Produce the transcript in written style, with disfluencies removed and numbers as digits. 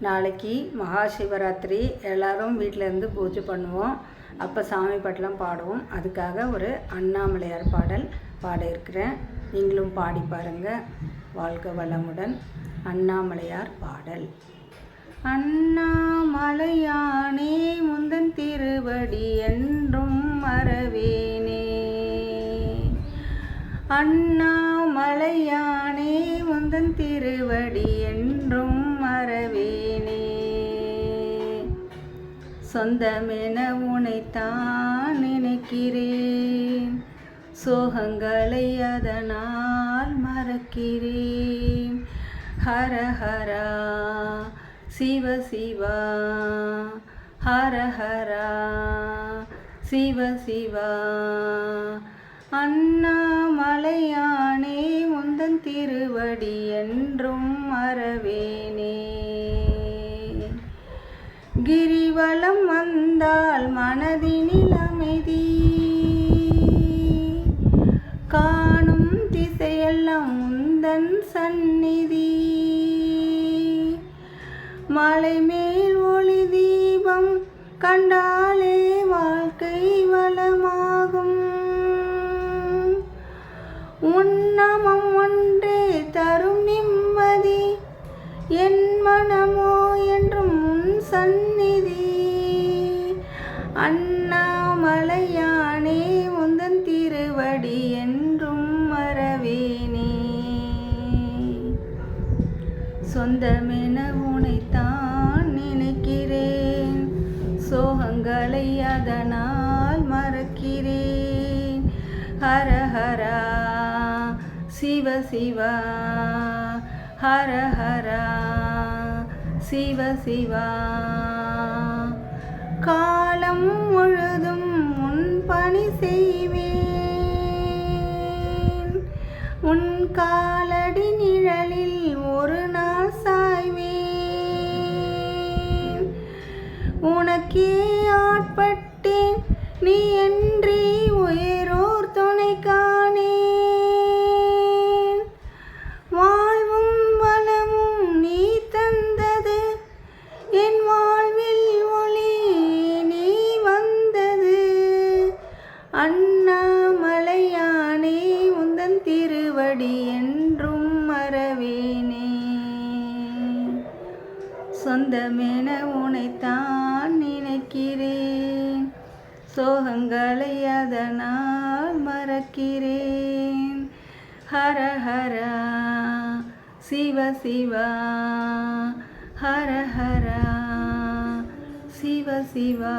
நாளைக்கு மகா சிவராத்திரி. எல்லோரும் வீட்டிலேருந்து பூஜை பண்ணுவோம். அப்போ சாமி பாட்டெலாம் பாடுவோம். அதுக்காக ஒரு அண்ணாமலையார் பாடல் பாட இருக்கிறேன். நீங்களும் பாடி பாருங்கள். வாழ்க வளமுடன். அண்ணாமலையார் பாடல். அண்ணாமலையானே முந்தன் திருவடி என்றும் மறவேனே. அண்ணாமலையானே முந்தன் திருவடி என்றும் மறவேனே. சொந்தமென உனைத்தான் நினைக்கிறேன், சோகங்களை அதனால் மறக்கிறேன். ஹர ஹரா சிவ சிவா, ஹர ஹரா சிவ சிவா. அண்ணாமலையானே முந்தன் திருவடி என்றும் மறவேனே. கிரிவலம் வந்தால் மனதினில் அமைதி, காணும் திசையெல்லாம் முந்தன் சந்நிதி. மலை மேல் ஒளி தீபம் கண்டாலே வாழ்க்கை வளமாகும். உன்னமம் ஒன்றே தரும் நிம்மதி, என் மனமோ என்றும் உன் சந்நிதி. அண்ணாமலையானே முந்தன் திருவடி என்றும் மறவேனே. சொந்தமென உனைத்தான் நினைக்கிறேன், சோகங்களை அதனால் மறக்கிறேன். ஹர ஹரா சிவ சிவா, ஹர ஹரா சிவ சிவா. காலம் முழுதும் உன் பணி செய்வேன், உன் காலடி நிழலில் ஒரு நாள் சாய்வேன். உனக்கே ஆட்பட்டேன், நீ என்றே உயரோர் துணை காணேன். வாழ்வும் வளமும் நீ தந்தது, என் வாழ்வில் ஒளி நீ வந்தது. அண்ணாமலையானே முந்தன் திருவடி என்றும் மறவேனே. சொந்தமென உனைத்தான் நினைக்கிறேன், சோகங்களை அதனால் மறக்கிறேன். ஹர ஹரா சிவ சிவா, ஹர ஹரா சிவ சிவா.